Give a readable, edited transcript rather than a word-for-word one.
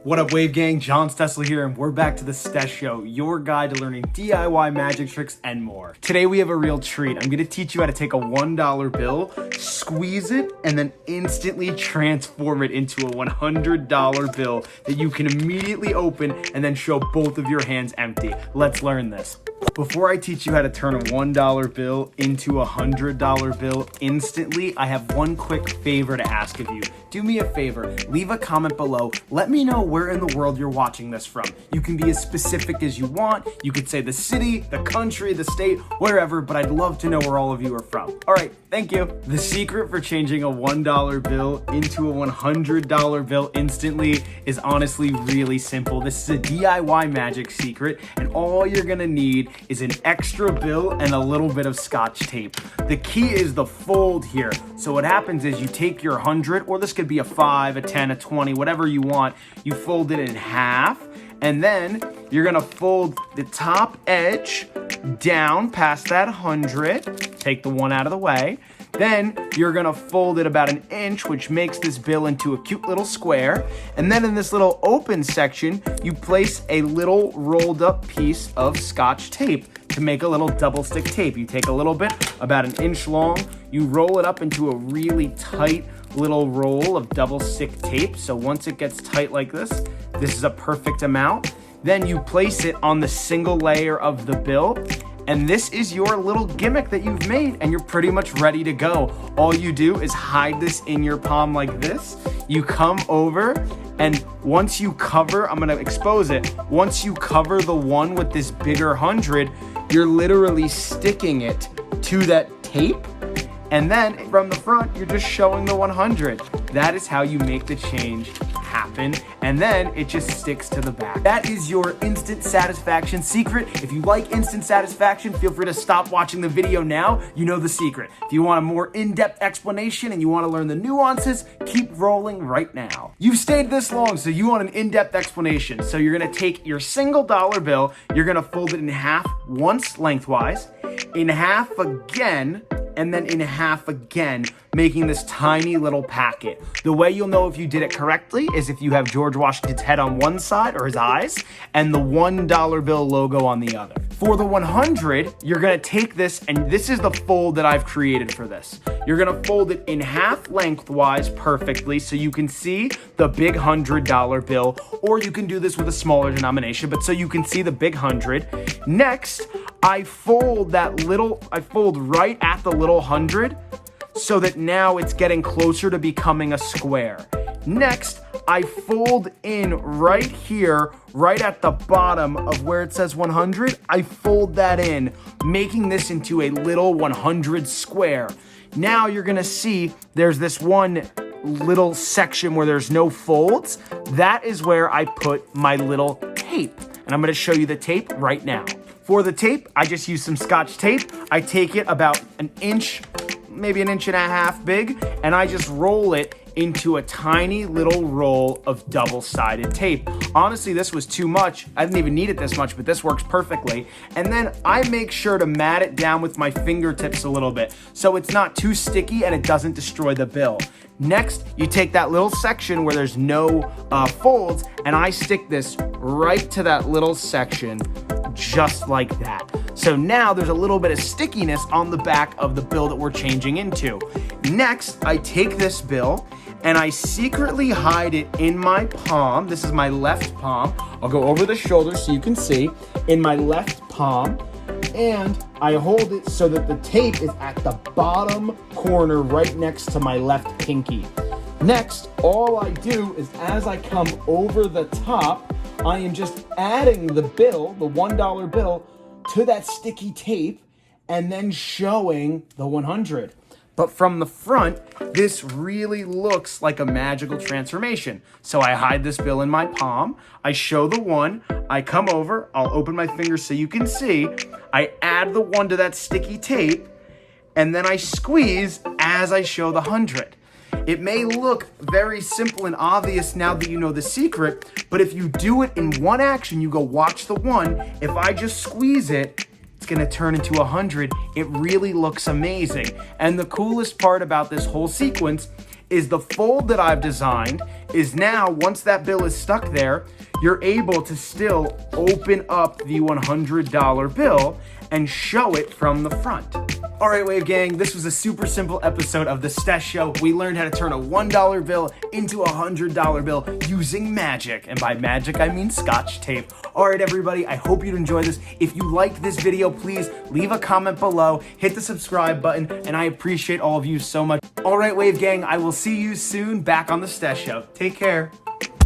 What up, Wave Gang? John Stessel here, and we're back to the Stess-Show, your guide to learning DIY magic tricks and more. Today we have a real treat. I'm gonna teach you how to take a $1 bill, squeeze it, and then instantly transform it into a $100 bill that you can immediately open and then show both of your hands empty. Let's learn this. Before I teach you how to turn a $1 bill into a $100 bill instantly, I have one quick favor to ask of you. Do me a favor, leave a comment below. Let me know where in the world you're watching this from. You can be as specific as you want. You could say the city, the country, the state, wherever, but I'd love to know where all of you are from. All right, thank you. The secret for changing a $1 bill into a $100 bill instantly is honestly really simple. This is a DIY magic secret, and all you're gonna need is an extra bill and a little bit of Scotch tape. The key is the fold here. So what happens is you take your 100, or this could be a 5, a 10, a 20, whatever you want. You fold it in half, and then you're gonna fold the top edge down past that 100. Take the one out of the way. Then you're gonna fold it about an inch, which makes this bill into a cute little square. And then in this little open section, you place a little rolled up piece of Scotch tape to make a little double stick tape. You take a little bit, about an inch long, you roll it up into a really tight little roll of double stick tape. So once it gets tight like this is a perfect amount. Then you place it on the single layer of the bill. And this is your little gimmick that you've made, and you're pretty much ready to go. All you do is hide this in your palm like this. You come over, and once you cover, I'm gonna expose it. Once you cover the one with this bigger 100, you're literally sticking it to that tape. And then from the front, you're just showing the 100. That is how you make the change happen, and then it just sticks to the back. That is your instant satisfaction secret. If you like instant satisfaction, feel free to stop watching the video now. You know the secret. If you want a more in-depth explanation and you want to learn the nuances, keep rolling right now. You've stayed this long, so you want an in-depth explanation. So you're gonna take your single dollar bill, you're gonna fold it in half once lengthwise, in half again, and then in half again, making this tiny little packet. The way you'll know if you did it correctly is if you have George Washington's head on one side, or his eyes, and the $1 bill logo on the other. For the 100, you're gonna take this, and this is the fold that I've created for this. You're gonna fold it in half lengthwise perfectly so you can see the big $100 bill, or you can do this with a smaller denomination, but so you can see the big 100. Next, I fold right at the little 100 so that now it's getting closer to becoming a square. Next, I fold in right here, right at the bottom of where it says 100, I fold that in, making this into a little 100 square. Now you're gonna see there's this one little section where there's no folds. That is where I put my little tape. And I'm gonna show you the tape right now. For the tape, I just use some Scotch tape. I take it about an inch, maybe an inch and a half big, and I just roll it into a tiny little roll of double-sided tape. Honestly, this was too much. I didn't even need it this much, but this works perfectly. And then I make sure to mat it down with my fingertips a little bit so it's not too sticky and it doesn't destroy the bill. Next, you take that little section where there's no folds, and I stick this right to that little section, just like that. So now there's a little bit of stickiness on the back of the bill that we're changing into. Next, I take this bill and I secretly hide it in my palm. This is my left palm. I'll go over the shoulder so you can see. In my left palm, and I hold it so that the tape is at the bottom corner right next to my left pinky. Next, all I do is as I come over the top, I am just adding the bill, the $1 bill, to that sticky tape and then showing the 100. But from the front, this really looks like a magical transformation. So I hide this bill in my palm, I show the one, I come over, I'll open my fingers so you can see, I add the one to that sticky tape, and then I squeeze as I show the 100. It may look very simple and obvious now that you know the secret, but if you do it in one action, you go watch the one, if I just squeeze it, it's gonna turn into 100. It really looks amazing. And the coolest part about this whole sequence is the fold that I've designed is now, once that bill is stuck there, you're able to still open up the $100 bill and show it from the front. All right, Wave Gang, this was a super simple episode of the Stess Show. We learned how to turn a $1 bill into a $100 bill using magic. And by magic, I mean Scotch tape. All right, everybody, I hope you'd enjoy this. If you liked this video, please leave a comment below, hit the subscribe button, and I appreciate all of you so much. All right, Wave Gang, I will see you soon back on the Stess Show. Take care.